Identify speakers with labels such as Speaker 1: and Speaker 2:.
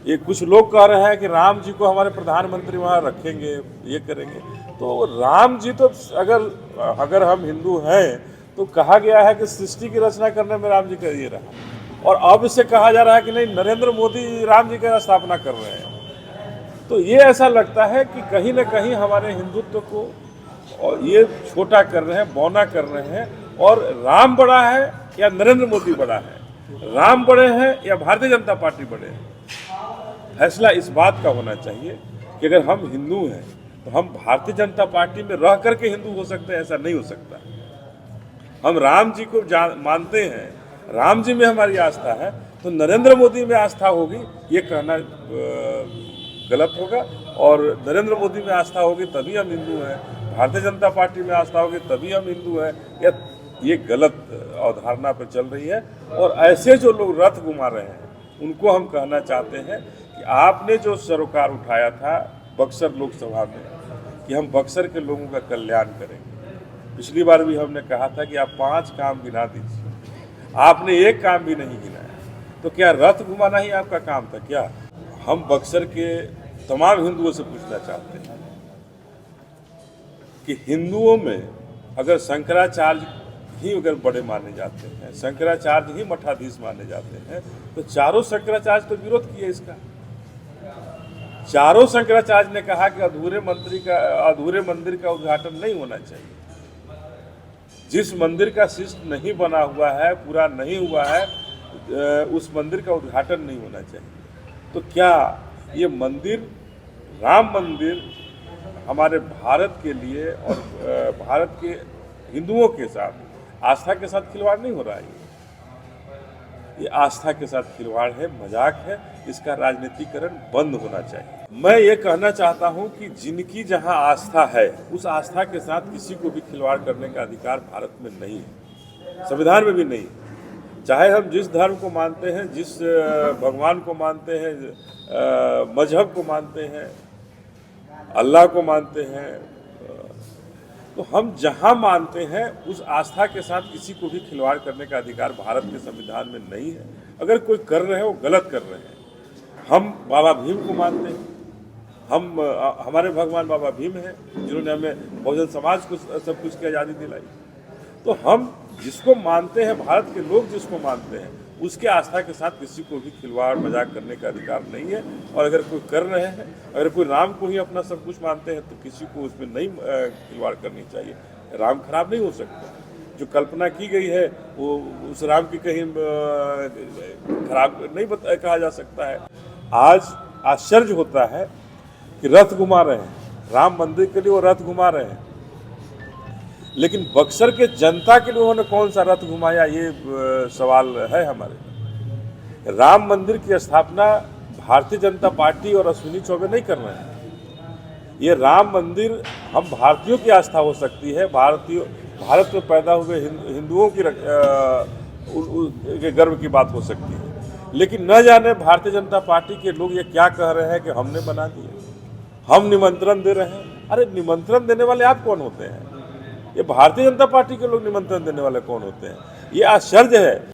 Speaker 1: ये कुछ लोग कह रहे हैं कि राम जी को हमारे प्रधानमंत्री वहाँ रखेंगे, ये करेंगे। तो राम जी तो अगर हम हिंदू हैं तो कहा गया है कि सृष्टि की रचना करने में राम जी का ये रहा, और अब इसे कहा जा रहा है कि नहीं, नरेंद्र मोदी राम जी की स्थापना कर रहे हैं। तो ये ऐसा लगता है कि कहीं ना कहीं हमारे हिंदुत्व को और ये छोटा कर रहे हैं, बौना कर रहे हैं। और राम बड़ा है या नरेंद्र मोदी बड़ा है, राम बड़े हैं या भारतीय जनता पार्टी बड़े हैं, फैसला इस बात का होना चाहिए कि अगर हम हिंदू हैं तो हम भारतीय जनता पार्टी में रह करके हिंदू हो सकते हैं, ऐसा नहीं हो सकता। हम राम जी को मानते हैं, राम जी में हमारी आस्था है, तो नरेंद्र मोदी में आस्था होगी ये कहना गलत होगा। और नरेंद्र मोदी में आस्था होगी तभी हम हिंदू हैं, भारतीय जनता पार्टी में आस्था होगी तभी हम हिंदू हैं, या ये गलत अवधारणा पर चल रही है। और ऐसे जो लोग रथ घुमा रहे हैं उनको हम कहना चाहते हैं कि आपने जो सरोकार उठाया था बक्सर लोकसभा में कि हम बक्सर के लोगों का कल्याण करेंगे, पिछली बार भी हमने कहा था कि आप 5 काम गिना दीजिए, आपने एक काम भी नहीं गिनाया। तो क्या रथ घुमाना ही आपका काम था क्या? हम बक्सर के तमाम हिंदुओं से पूछना चाहते हैं कि हिंदुओं में अगर शंकराचार्य ही अगर बड़े माने जाते हैं, शंकराचार्य ही मठाधीश माने जाते हैं, तो चारों शंकराचार्य तो विरोध किए इसका। चारों शंकराचार्य ने कहा कि अधूरे मंदिर का उद्घाटन नहीं होना चाहिए। जिस मंदिर का शिष्ट नहीं बना हुआ है, पूरा नहीं हुआ है, उस मंदिर का उद्घाटन नहीं होना चाहिए। तो क्या ये मंदिर, राम मंदिर, हमारे भारत के लिए और भारत के हिंदुओं के साथ आस्था के साथ खिलवाड़ नहीं हो रहा है? ये आस्था के साथ खिलवाड़ है, मजाक है, इसका राजनीतिकरण बंद होना चाहिए। मैं ये कहना चाहता हूँ कि जिनकी जहाँ आस्था है उस आस्था के साथ किसी को भी खिलवाड़ करने का अधिकार भारत में नहीं है, संविधान में भी नहीं है। चाहे हम जिस धर्म को मानते हैं, जिस भगवान को मानते हैं, मजहब को मानते हैं, अल्लाह को मानते हैं, तो हम जहां मानते हैं उस आस्था के साथ किसी को भी खिलवाड़ करने का अधिकार भारत के संविधान में नहीं है। अगर कोई कर रहे हैं वो गलत कर रहे हैं। हम बाबा भीम को मानते हैं, हमारे भगवान बाबा भीम हैं जिन्होंने हमें बहुजन समाज को सब कुछ की आज़ादी दिलाई। तो हम जिसको मानते हैं, भारत के लोग जिसको मानते हैं, उसके आस्था के साथ किसी को भी खिलवाड़ मजाक करने का अधिकार नहीं है। और अगर कोई कर रहे हैं, अगर कोई राम को ही अपना सब कुछ मानते हैं, तो किसी को उसमें नहीं खिलवाड़ करनी चाहिए। राम खराब नहीं हो सकता, जो कल्पना की गई है वो उस राम की कहीं खराब नहीं कहा जा सकता है। आज आश्चर्य होता है कि रथ घुमा रहे हैं, राम मंदिर के लिए वो रथ घुमा रहे हैं, लेकिन बक्सर के जनता के लिए उन्होंने कौन सा रथ घुमाया, ये सवाल है हमारे। राम मंदिर की स्थापना भारतीय जनता पार्टी और अश्विनी चौबे नहीं कर रहे हैं। ये राम मंदिर हम भारतीयों की आस्था हो सकती है, भारत में पैदा हुए हिंदुओं की गर्व की बात हो सकती है, लेकिन न जाने भारतीय जनता पार्टी के लोग ये क्या कह रहे हैं कि हमने बना दिया, हम निमंत्रण दे रहे हैं। अरे निमंत्रण देने वाले आप कौन होते हैं? ये भारतीय जनता पार्टी के लोग निमंत्रण देने वाले कौन होते हैं? ये आश्चर्य है।